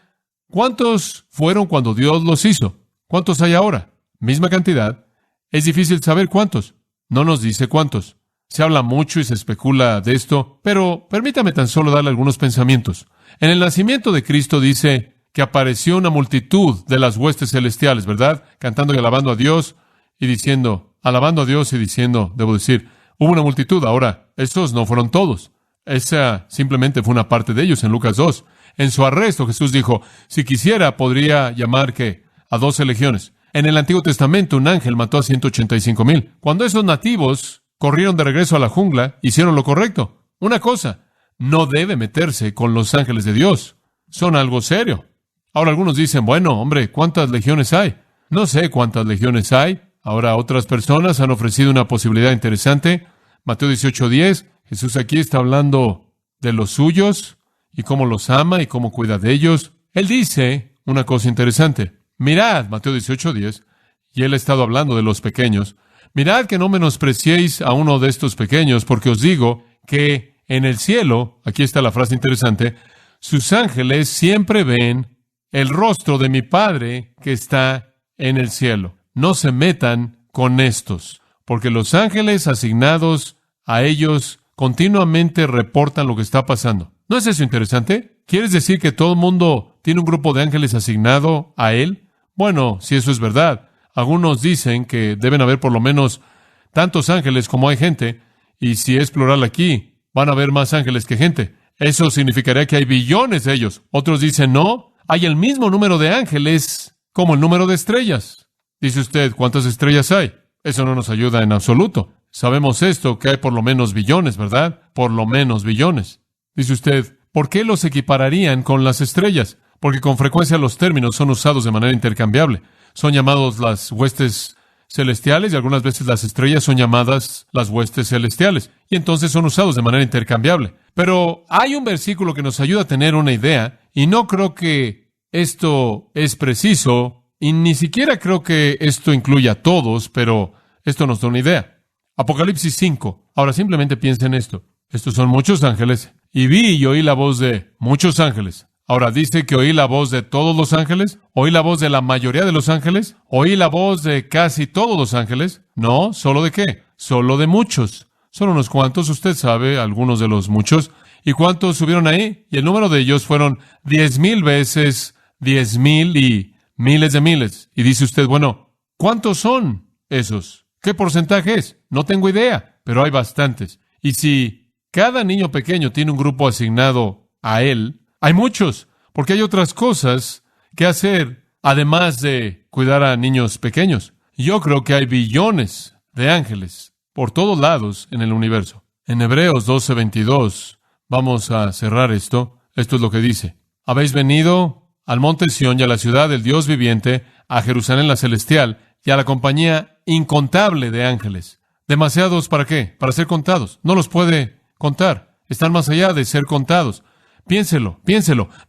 Speaker 1: ¿Cuántos fueron cuando Dios los hizo? ¿Cuántos hay ahora? Misma cantidad. Es difícil saber cuántos. No nos dice cuántos. Se habla mucho y se especula de esto, pero permítame tan solo darle algunos pensamientos. En el nacimiento de Cristo dice que apareció una multitud de las huestes celestiales, ¿verdad? Cantando y alabando a Dios y diciendo, alabando a Dios y diciendo, debo decir, hubo una multitud. Ahora, esos no fueron todos. Esa simplemente fue una parte de ellos en Lucas 2. En su arresto, Jesús dijo, si quisiera, podría llamar ¿qué? A 12 legiones. En el Antiguo Testamento, un ángel mató a 185,000. Cuando esos nativos corrieron de regreso a la jungla, hicieron lo correcto. Una cosa, no debe meterse con los ángeles de Dios. Son algo serio. Ahora algunos dicen, bueno, hombre, ¿cuántas legiones hay? No sé cuántas legiones hay. Ahora otras personas han ofrecido una posibilidad interesante. Mateo 18:10, Jesús aquí está hablando de los suyos y cómo los ama y cómo cuida de ellos. Él dice una cosa interesante. Mirad, Mateo 18:10, y Él ha estado hablando de los pequeños. Mirad que no menospreciéis a uno de estos pequeños, porque os digo que en el cielo, aquí está la frase interesante, sus ángeles siempre ven el rostro de mi Padre que está en el cielo. No se metan con estos, porque los ángeles asignados a ellos continuamente reportan lo que está pasando. ¿No es eso interesante? ¿Quieres decir que todo el mundo tiene un grupo de ángeles asignado a él? Bueno, si eso es verdad, algunos dicen que deben haber por lo menos tantos ángeles como hay gente, y si es plural aquí, van a haber más ángeles que gente. Eso significaría que hay billones de ellos. Otros dicen, no, hay el mismo número de ángeles como el número de estrellas. Dice usted, ¿cuántas estrellas hay? Eso no nos ayuda en absoluto. Sabemos esto, que hay por lo menos billones, ¿verdad? Por lo menos billones. Dice usted, ¿por qué los equipararían con las estrellas? Porque con frecuencia los términos son usados de manera intercambiable. Son llamados las huestes celestiales y algunas veces las estrellas son llamadas las huestes celestiales. Y entonces son usados de manera intercambiable. Pero hay un versículo que nos ayuda a tener una idea, y no creo que esto es preciso, y ni siquiera creo que esto incluya a todos, pero esto nos da una idea. Apocalipsis 5. Ahora simplemente piensa en esto. Estos son muchos ángeles, y vi y oí la voz de muchos ángeles. Ahora, ¿dice que oí la voz de todos los ángeles? ¿Oí la voz de la mayoría de los ángeles? ¿Oí la voz de casi todos los ángeles? No, ¿solo de qué? Solo de muchos. Son unos cuantos, usted sabe, algunos de los muchos. ¿Y cuántos subieron ahí? Y el número de ellos fueron 10,000 veces 10,000 y miles de miles. Y dice usted, bueno, ¿cuántos son esos? ¿Qué porcentaje es? No tengo idea, pero hay bastantes. Y si cada niño pequeño tiene un grupo asignado a él, hay muchos, porque hay otras cosas que hacer, además de cuidar a niños pequeños. Yo creo que hay billones de ángeles por todos lados en el universo. En Hebreos 12:22, vamos a cerrar esto. Esto es lo que dice. Habéis venido al monte Sión y a la ciudad del Dios viviente, a Jerusalén la celestial y a la compañía incontable de ángeles. ¿Demasiados para qué? Para ser contados. No los puede contar. Están más allá de ser contados. Piénselo.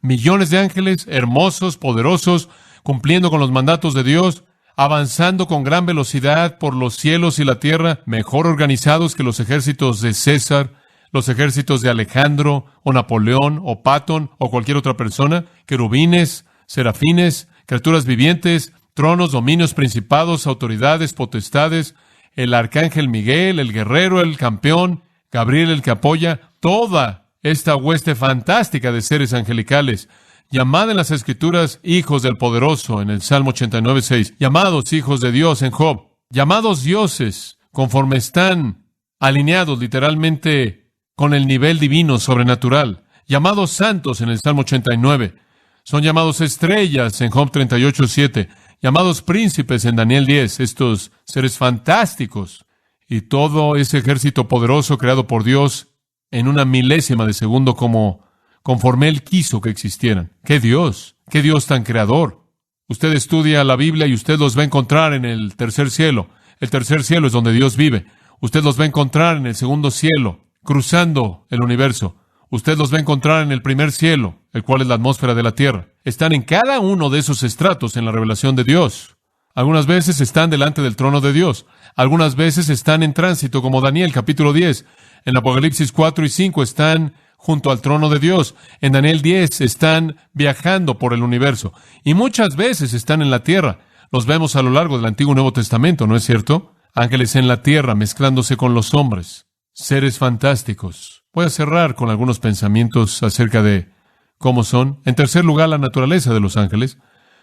Speaker 1: Millones de ángeles, hermosos, poderosos, cumpliendo con los mandatos de Dios, avanzando con gran velocidad por los cielos y la tierra, mejor organizados que los ejércitos de César, los ejércitos de Alejandro, o Napoleón, o Patton, o cualquier otra persona, querubines, serafines, criaturas vivientes, tronos, dominios, principados, autoridades, potestades, el arcángel Miguel, el guerrero, el campeón, Gabriel, el que apoya, toda esta hueste fantástica de seres angelicales, llamada en las Escrituras hijos del poderoso, en el Salmo 89:6, llamados hijos de Dios en Job, llamados dioses, conforme están alineados literalmente con el nivel divino sobrenatural, llamados santos en el Salmo 89, son llamados estrellas en Job 38:7, llamados príncipes en Daniel 10, estos seres fantásticos, y todo ese ejército poderoso creado por Dios en una milésima de segundo conforme Él quiso que existieran. ¡Qué Dios tan creador! Usted estudia la Biblia y usted los va a encontrar en el tercer cielo. El tercer cielo es donde Dios vive. Usted los va a encontrar en el segundo cielo, cruzando el universo. Usted los va a encontrar en el primer cielo, el cual es la atmósfera de la tierra. Están en cada uno de esos estratos en la revelación de Dios. Algunas veces están delante del trono de Dios. Algunas veces están en tránsito, como Daniel, capítulo 10. En Apocalipsis 4 y 5 están junto al trono de Dios. En Daniel 10 están viajando por el universo. Y muchas veces están en la tierra. Los vemos a lo largo del Antiguo y Nuevo Testamento, ¿no es cierto? Ángeles en la tierra mezclándose con los hombres. Seres fantásticos. Voy a cerrar con algunos pensamientos acerca de cómo son. En tercer lugar, la naturaleza de los ángeles.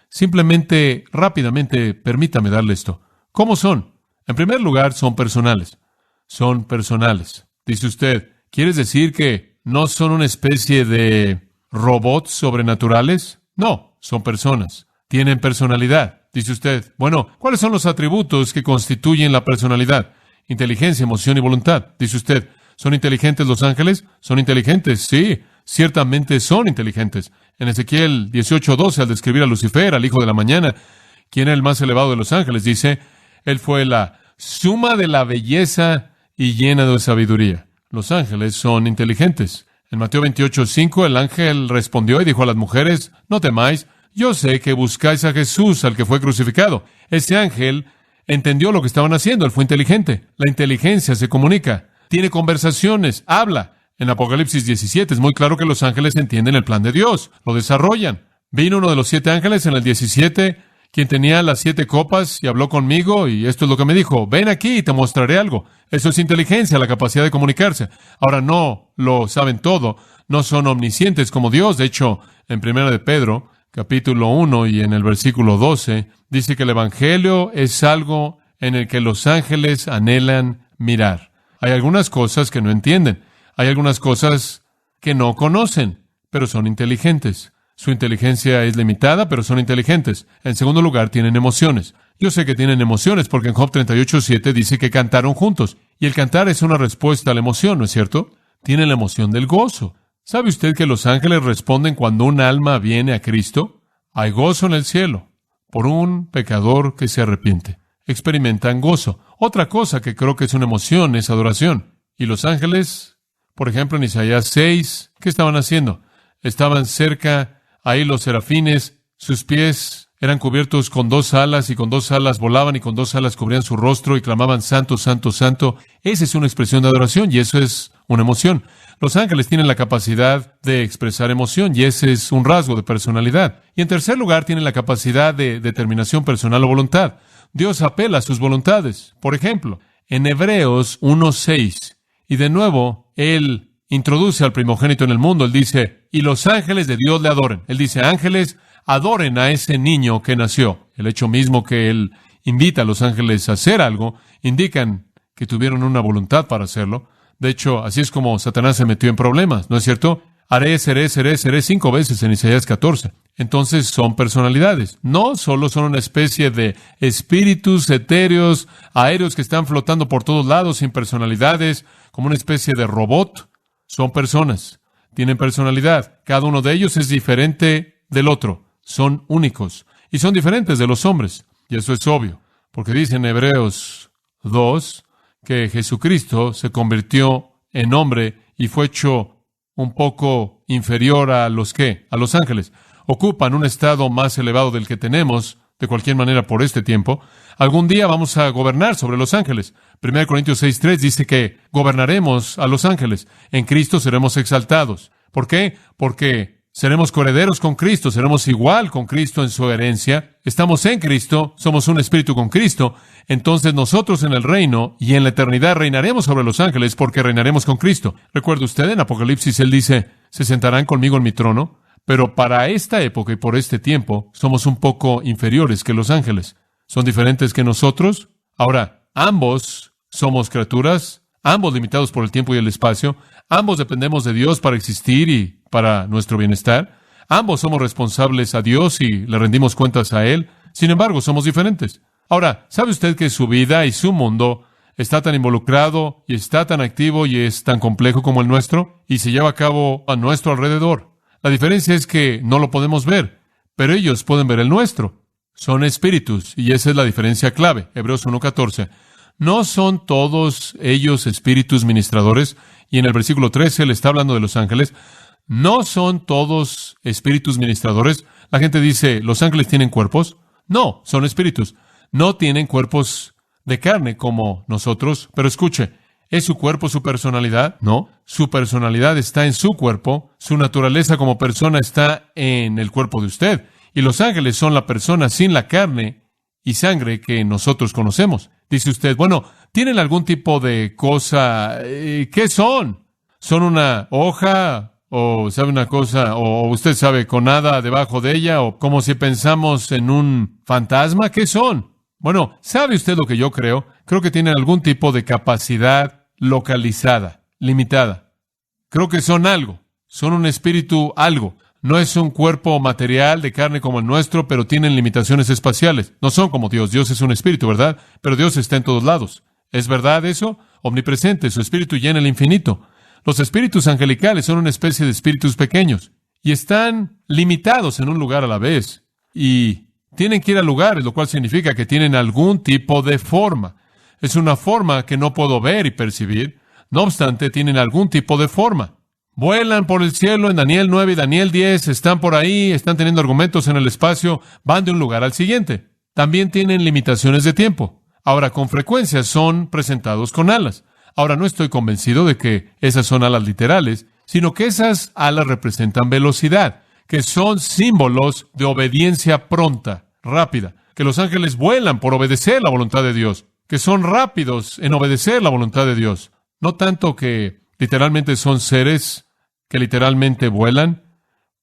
Speaker 1: Simplemente, rápidamente, permítame darle esto. ¿Cómo son? En primer lugar, son personales. Son personales. Dice usted, ¿quieres decir que no son una especie de robots sobrenaturales? No, son personas. Tienen personalidad. Dice usted, bueno, ¿cuáles son los atributos que constituyen la personalidad? Inteligencia, emoción y voluntad. Dice usted, ¿son inteligentes los ángeles? ¿Son inteligentes? Sí, ciertamente son inteligentes. En Ezequiel 18:12, al describir a Lucifer, al hijo de la mañana, quien era el más elevado de los ángeles, dice, él fue la suma de la belleza y llena de sabiduría. Los ángeles son inteligentes. En Mateo 28:5, el ángel respondió y dijo a las mujeres, no temáis, yo sé que buscáis a Jesús, al que fue crucificado. Ese ángel entendió lo que estaban haciendo, él fue inteligente. La inteligencia se comunica, tiene conversaciones, habla. En Apocalipsis 17 es muy claro que los ángeles entienden el plan de Dios, lo desarrollan. Vino uno de los 7 ángeles en el 17 quien tenía las 7 copas y habló conmigo, y esto es lo que me dijo: ven aquí y te mostraré algo. Eso es inteligencia, la capacidad de comunicarse. Ahora, no lo saben todo, no son omniscientes como Dios. De hecho, en 1 de Pedro, capítulo 1 y en el versículo 12, dice que el Evangelio es algo en el que los ángeles anhelan mirar. Hay algunas cosas que no entienden, hay algunas cosas que no conocen, pero son inteligentes. Su inteligencia es limitada, pero son inteligentes. En segundo lugar, tienen emociones. Yo sé que tienen emociones porque en Job 38:7 dice que cantaron juntos. Y el cantar es una respuesta a la emoción, ¿no es cierto? Tienen la emoción del gozo. ¿Sabe usted que los ángeles responden cuando un alma viene a Cristo? Hay gozo en el cielo por un pecador que se arrepiente. Experimentan gozo. Otra cosa que creo que es una emoción es adoración. Y los ángeles, por ejemplo, en Isaías 6, ¿qué estaban haciendo? Estaban cerca. Ahí los serafines, sus pies eran cubiertos con 2 alas, y con 2 alas volaban, y con 2 alas cubrían su rostro y clamaban: santo, santo, santo. Esa es una expresión de adoración, y eso es una emoción. Los ángeles tienen la capacidad de expresar emoción, y ese es un rasgo de personalidad. Y en tercer lugar, tienen la capacidad de determinación personal o voluntad. Dios apela a sus voluntades. Por ejemplo, en Hebreos 1:6, y de nuevo, Él introduce al primogénito en el mundo. Él dice: y los ángeles de Dios le adoren. Él dice: ángeles, adoren a ese niño que nació. El hecho mismo que Él invita a los ángeles a hacer algo, indican que tuvieron una voluntad para hacerlo. De hecho, así es como Satanás se metió en problemas, ¿no es cierto? Haré, seré 5 veces en Isaías 14. Entonces son personalidades. No solo son una especie de espíritus etéreos, aéreos que están flotando por todos lados sin personalidades, como una especie de robot. Son personas, tienen personalidad. Cada uno de ellos es diferente del otro. Son únicos y son diferentes de los hombres. Y eso es obvio, porque dice en Hebreos 2 que Jesucristo se convirtió en hombre y fue hecho un poco inferior a los ángeles. Ocupan un estado más elevado del que tenemos, de cualquier manera, por este tiempo. Algún día vamos a gobernar sobre los ángeles. 1 Corintios 6:3 dice que gobernaremos a los ángeles. En Cristo seremos exaltados. ¿Por qué? Porque seremos coherederos con Cristo, seremos igual con Cristo en su herencia. Estamos en Cristo, somos un espíritu con Cristo. Entonces nosotros en el reino y en la eternidad reinaremos sobre los ángeles porque reinaremos con Cristo. ¿Recuerda usted en Apocalipsis? Él dice: se sentarán conmigo en mi trono. Pero para esta época y por este tiempo, somos un poco inferiores que los ángeles. ¿Son diferentes que nosotros? Ahora, ambos somos criaturas, ambos limitados por el tiempo y el espacio, ambos dependemos de Dios para existir y para nuestro bienestar, ambos somos responsables a Dios y le rendimos cuentas a Él. Sin embargo, somos diferentes. Ahora, ¿sabe usted que su vida y su mundo está tan involucrado y está tan activo y es tan complejo como el nuestro y se lleva a cabo a nuestro alrededor? La diferencia es que no lo podemos ver, pero ellos pueden ver el nuestro. Son espíritus, y esa es la diferencia clave. Hebreos 1:14. ¿No son todos ellos espíritus ministradores? Y en el versículo 13 le está hablando de los ángeles. ¿No son todos espíritus ministradores? La gente dice: ¿los ángeles tienen cuerpos? No, son espíritus. No tienen cuerpos de carne como nosotros, pero escuche, ¿es su cuerpo su personalidad? No, su personalidad está en su cuerpo, su naturaleza como persona está en el cuerpo de usted, y los ángeles son la persona sin la carne y sangre que nosotros conocemos. Dice usted: bueno, ¿tienen algún tipo de cosa? ¿Qué son? ¿Son una hoja? ¿O sabe una cosa? ¿O usted sabe, con nada debajo de ella? ¿O como si pensamos en un fantasma? ¿Qué son? Bueno, ¿sabe usted lo que yo creo? Creo que tienen algún tipo de capacidad localizada, limitada. Creo que son algo, son un espíritu algo. No es un cuerpo material de carne como el nuestro, pero tienen limitaciones espaciales. No son como Dios. Dios es un espíritu, ¿verdad? Pero Dios está en todos lados. ¿Es verdad eso? Omnipresente, su espíritu llena el infinito. Los espíritus angelicales son una especie de espíritus pequeños y están limitados en un lugar a la vez. Y tienen que ir a lugares, lo cual significa que tienen algún tipo de forma. Es una forma que no puedo ver y percibir. No obstante, tienen algún tipo de forma. Vuelan por el cielo en Daniel 9 y Daniel 10, están por ahí, están teniendo argumentos en el espacio, van de un lugar al siguiente. También tienen limitaciones de tiempo. Ahora, con frecuencia son presentados con alas. Ahora, no estoy convencido de que esas son alas literales, sino que esas alas representan velocidad, que son símbolos de obediencia pronta. rápida, que los ángeles vuelan por obedecer la voluntad de Dios, que son rápidos en obedecer la voluntad de Dios. No tanto que literalmente son seres que literalmente vuelan,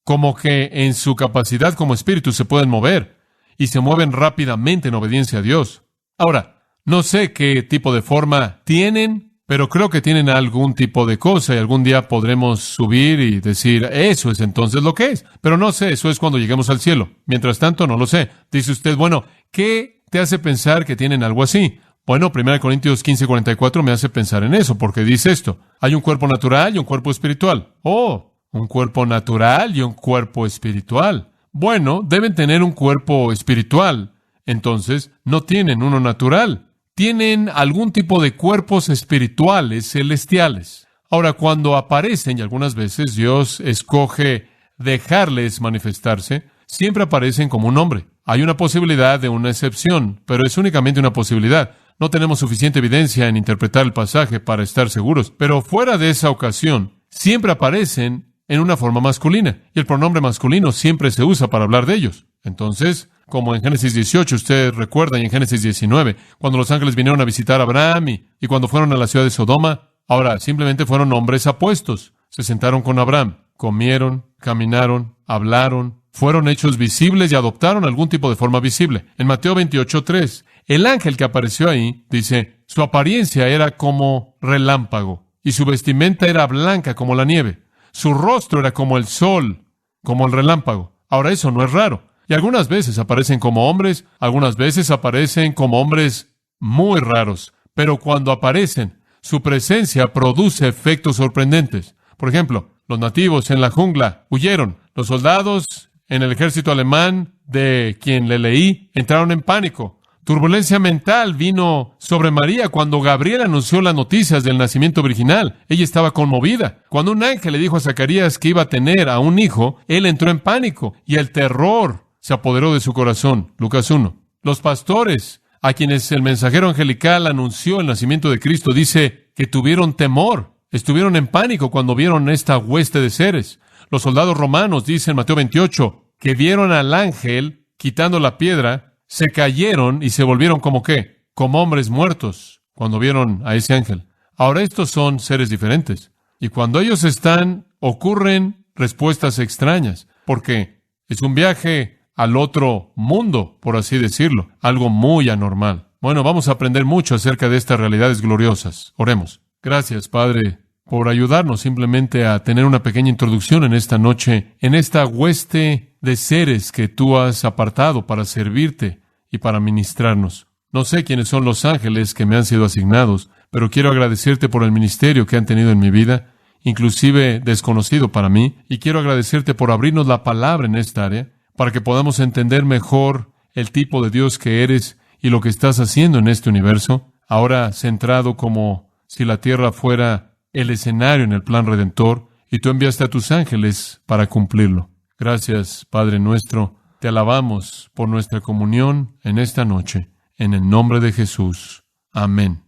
Speaker 1: como que en su capacidad como espíritu se pueden mover y se mueven rápidamente en obediencia a Dios. Ahora, no sé qué tipo de forma tienen, pero creo que tienen algún tipo de cosa y algún día podremos subir y decir, eso es entonces lo que es. Pero no sé, eso es cuando lleguemos al cielo. Mientras tanto, no lo sé. Dice usted, bueno, ¿qué te hace pensar que tienen algo así? Bueno, 1 Corintios 15:44 me hace pensar en eso, porque dice esto. Hay un cuerpo natural y un cuerpo espiritual. Oh, un cuerpo natural y un cuerpo espiritual. Bueno, deben tener un cuerpo espiritual. Entonces, no tienen uno natural. Tienen algún tipo de cuerpos espirituales celestiales. Ahora, cuando aparecen, y algunas veces Dios escoge dejarles manifestarse, siempre aparecen como un hombre. Hay una posibilidad de una excepción, pero es únicamente una posibilidad. No tenemos suficiente evidencia en interpretar el pasaje para estar seguros, pero fuera de esa ocasión, siempre aparecen en una forma masculina, y el pronombre masculino siempre se usa para hablar de ellos. Entonces, como en Génesis 18, usted recuerda, y en Génesis 19, cuando los ángeles vinieron a visitar a Abraham y cuando fueron a la ciudad de Sodoma, ahora simplemente fueron hombres apuestos. Se sentaron con Abraham, comieron, caminaron, hablaron, fueron hechos visibles y adoptaron algún tipo de forma visible. En Mateo 28:3, el ángel que apareció ahí, dice, su apariencia era como relámpago y su vestimenta era blanca como la nieve. Su rostro era como el sol, como el relámpago. Ahora, eso no es raro. Y algunas veces aparecen como hombres, algunas veces aparecen como hombres muy raros. Pero cuando aparecen, su presencia produce efectos sorprendentes. Por ejemplo, los nativos en la jungla huyeron. Los soldados en el ejército alemán, de quien le leí, entraron en pánico. Turbulencia mental vino sobre María cuando Gabriel anunció las noticias del nacimiento virginal. Ella estaba conmovida. Cuando un ángel le dijo a Zacarías que iba a tener a un hijo, él entró en pánico y el terror se apoderó de su corazón. Lucas 1. Los pastores, a quienes el mensajero angelical anunció el nacimiento de Cristo, dice que tuvieron temor. Estuvieron en pánico cuando vieron esta hueste de seres. Los soldados romanos, dice en Mateo 28, que vieron al ángel quitando la piedra, se cayeron y se volvieron como ¿qué? Como hombres muertos cuando vieron a ese ángel. Ahora estos son seres diferentes. Y cuando ellos están, ocurren respuestas extrañas, porque es un viaje al otro mundo, por así decirlo, algo muy anormal. Bueno, vamos a aprender mucho acerca de estas realidades gloriosas. Oremos. Gracias, Padre, por ayudarnos simplemente a tener una pequeña introducción en esta noche, en esta hueste de seres que tú has apartado para servirte y para ministrarnos. No sé quiénes son los ángeles que me han sido asignados, pero quiero agradecerte por el ministerio que han tenido en mi vida, inclusive desconocido para mí, y quiero agradecerte por abrirnos la palabra en esta área, para que podamos entender mejor el tipo de Dios que eres y lo que estás haciendo en este universo, ahora centrado como si la tierra fuera el escenario en el plan redentor, y tú enviaste a tus ángeles para cumplirlo. Gracias, Padre nuestro. Te alabamos por nuestra comunión en esta noche. En el nombre de Jesús. Amén.